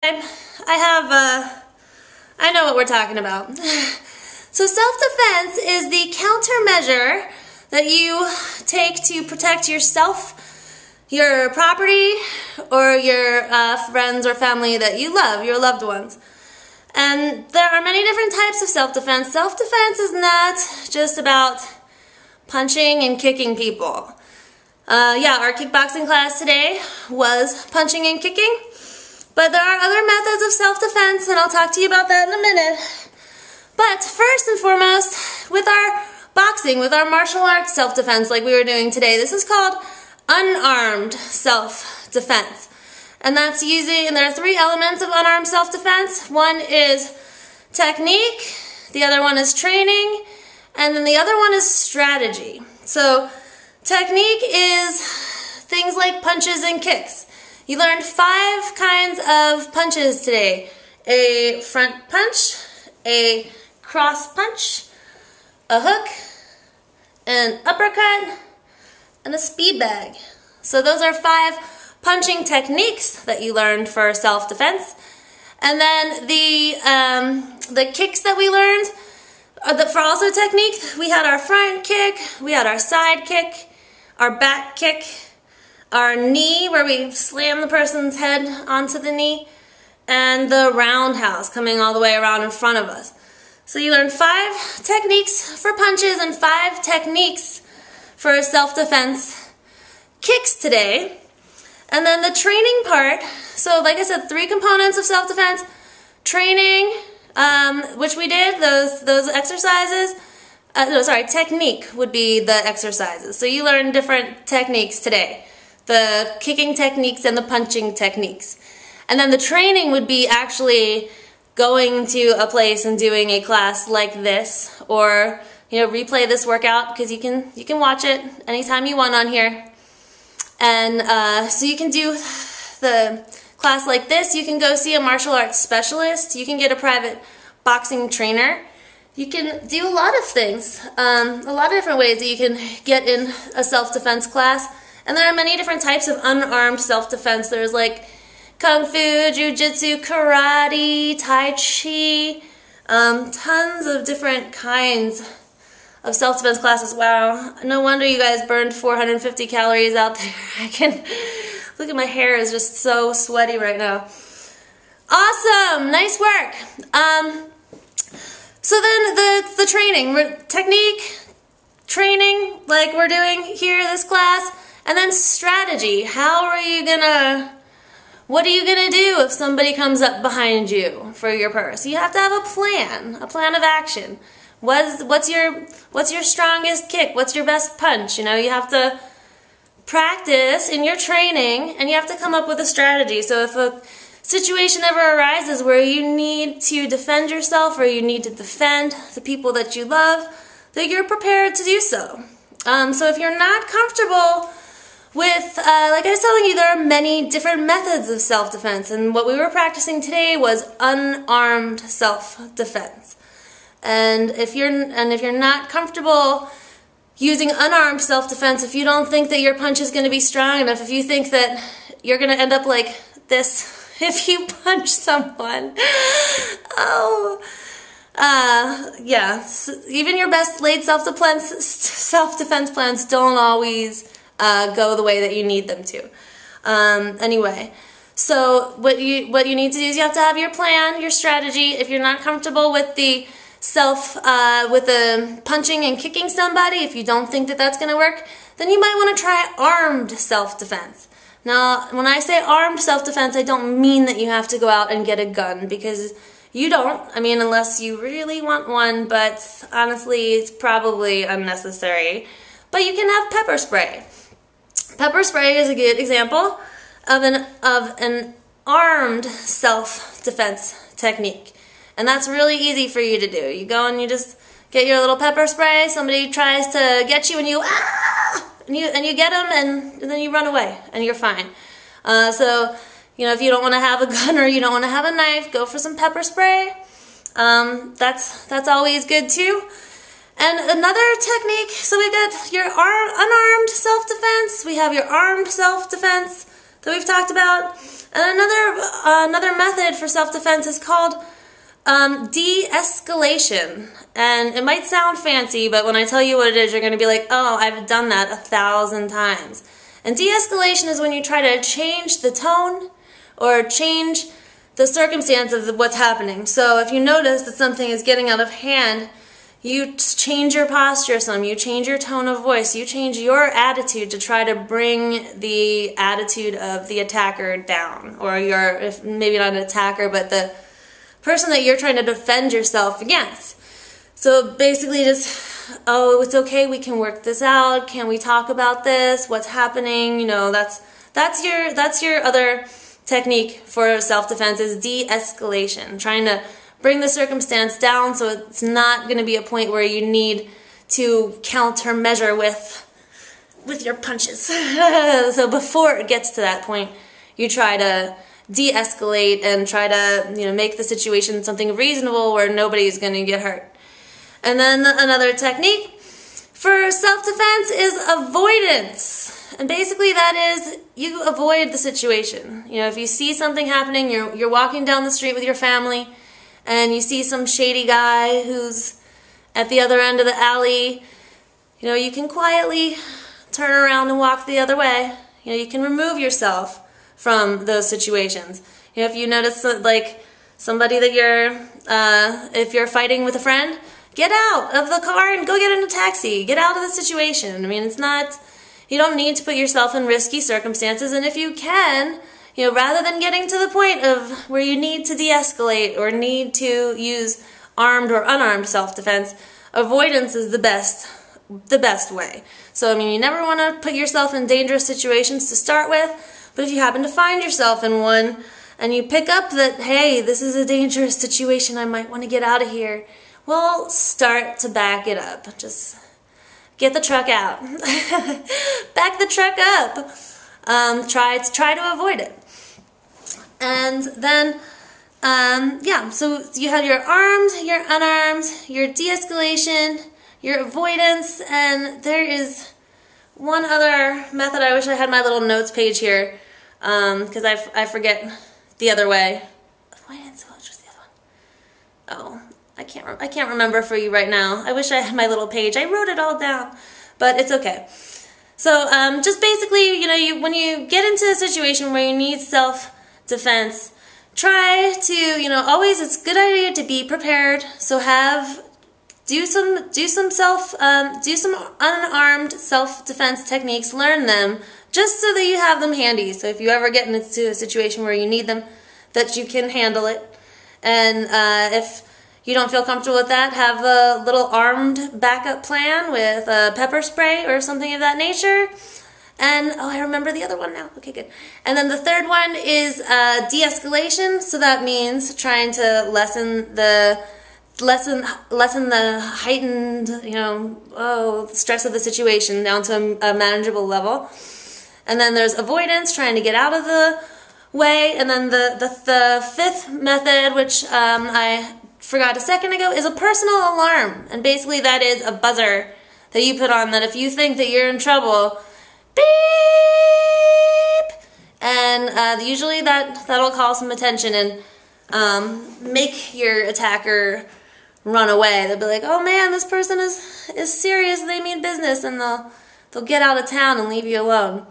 I know what we're talking about. So self-defense is the countermeasure that you take to protect yourself, your property, or your friends or family that you love, your loved ones. And there are many different types of self-defense. Self-defense is not just about punching and kicking people. Yeah, our kickboxing class today was punching and kicking. But there are other methods of self-defense, and I'll talk to you about that in a minute. But first and foremost, with our boxing, with our martial arts self-defense like we were doing today, this is called unarmed self-defense. And that's and there are three elements of unarmed self-defense. One is technique, the other one is training, and then the other one is strategy. So technique is things like punches and kicks. You learned 5 kinds of punches today. A front punch, a cross punch, a hook, an uppercut, and a speed bag. So those are 5 punching techniques that you learned for self-defense. And then the kicks that we learned for also technique, we had our front kick, we had our side kick, our back kick, our knee where we slam the person's head onto the knee, and the roundhouse coming all the way around in front of us. So you learned 5 techniques for punches and 5 techniques for self-defense kicks today. And then the training part, so like I said, 3 components of self-defense. Training, which we did, those exercises. Technique would be the exercises. So you learned different techniques today. The kicking techniques and the punching techniques. And then the training would be actually going to a place and doing a class like this, or replay this workout, because you can watch it anytime you want on here. And so you can do the class like this. You can go see a martial arts specialist. You can get a private boxing trainer. You can do a lot of things, a lot of different ways that you can get in a self-defense class. And there are many different types of unarmed self-defense. There's like Kung Fu, Jiu-Jitsu, Karate, Tai Chi, tons of different kinds of self-defense classes. Wow, no wonder you guys burned 450 calories out there. I can, look at my hair is just so sweaty right now. Awesome, nice work. So then the training, technique, training, like we're doing here in this class, and then strategy. What are you gonna do if somebody comes up behind you for your purse? You have to have a plan of action. What's your strongest kick? What's your best punch? You have to practice in your training, and you have to come up with a strategy. So if a situation ever arises where you need to defend yourself, or you need to defend the people that you love, that you're prepared to do so. So if you're not comfortable with, like I was telling you, there are many different methods of self-defense, and what we were practicing today was unarmed self-defense. And if you're not comfortable using unarmed self-defense, if you don't think that your punch is going to be strong enough, if you think that you're going to end up like this if you punch someone, yeah, even your best laid self-defense plans don't always go the way that you need them to. Anyway, so what you need to do is you have to have your plan, your strategy. If you're not comfortable with the punching and kicking somebody, if you don't think that that's going to work, then you might want to try armed self-defense. Now, when I say armed self-defense, I don't mean that you have to go out and get a gun, because you don't. I mean, unless you really want one, but honestly, it's probably unnecessary. But you can have pepper spray. Pepper spray is a good example of an armed self-defense technique. And that's really easy for you to do. You go and you just get your little pepper spray. Somebody tries to get you, and you you get them, and then you run away, and you're fine. So if you don't want to have a gun or you don't want to have a knife, go for some pepper spray. That's always good too. And another technique. So we've got your unarmed self-defense. We have your armed self-defense. that we've talked about. And another method for self-defense is called de-escalation. And it might sound fancy, but when I tell you what it is, you're going to be like, oh, I've done that 1,000 times. And de-escalation is when you try to change the tone or change the circumstance of what's happening. So if you notice that something is getting out of hand, you change your posture some, you change your tone of voice, you change your attitude to try to bring the attitude of the attacker down, or if maybe not an attacker, but the person that you're trying to defend yourself against. So basically just, oh, it's okay, we can work this out, can we talk about this, what's happening, you know, that's your other technique for self-defense, is de-escalation, trying to bring the circumstance down so it's not going to be a point where you need to countermeasure with your punches. So before it gets to that point, you try to de-escalate and try to, you know, make the situation something reasonable where nobody's going to get hurt. And then another technique for self-defense is avoidance. And basically that is, you avoid the situation. You know, if you see something happening, you're walking down the street with your family, and you see some shady guy who's at the other end of the alley, you know, you can quietly turn around and walk the other way. You know, you can remove yourself from those situations. You know, if you notice like somebody that if you're fighting with a friend, get out of the car and go get in a taxi. Get out of the situation. I mean, you don't need to put yourself in risky circumstances, and if you can, you know, rather than getting to the point of where you need to de-escalate or need to use armed or unarmed self-defense, avoidance is the best way. So, I mean, you never want to put yourself in dangerous situations to start with, but if you happen to find yourself in one and you pick up that, hey, this is a dangerous situation, I might want to get out of here, well, start to back it up. Just get the truck out. Back the truck up. Try to avoid it. And then, yeah, so you have your armed, your unarmed, your de-escalation, your avoidance, and there is one other method. I wish I had my little notes page here, because I forget the other way. Avoidance, what was the other one? Oh, I can't remember for you right now. I wish I had my little page. I wrote it all down, but it's okay. So, just basically, you know, when you get into a situation where you need self-defense, try to, you know, always, it's a good idea to be prepared. So do some unarmed self-defense techniques, learn them, just so that you have them handy. So if you ever get into a situation where you need them, that you can handle it. And if you don't feel comfortable with that, have a little armed backup plan with a pepper spray or something of that nature. And, oh, I remember the other one now. Okay, good. And then the third one is de-escalation. So that means trying to lessen the heightened, you know, stress of the situation down to a manageable level. And then there's avoidance, trying to get out of the way. And then the fifth method, which I forgot a second ago, is a personal alarm. And basically that is a buzzer that you put on that if you think that you're in trouble, beep! And usually that'll call some attention and make your attacker run away. They'll be like, oh man, this person is serious, they mean business, and they'll get out of town and leave you alone.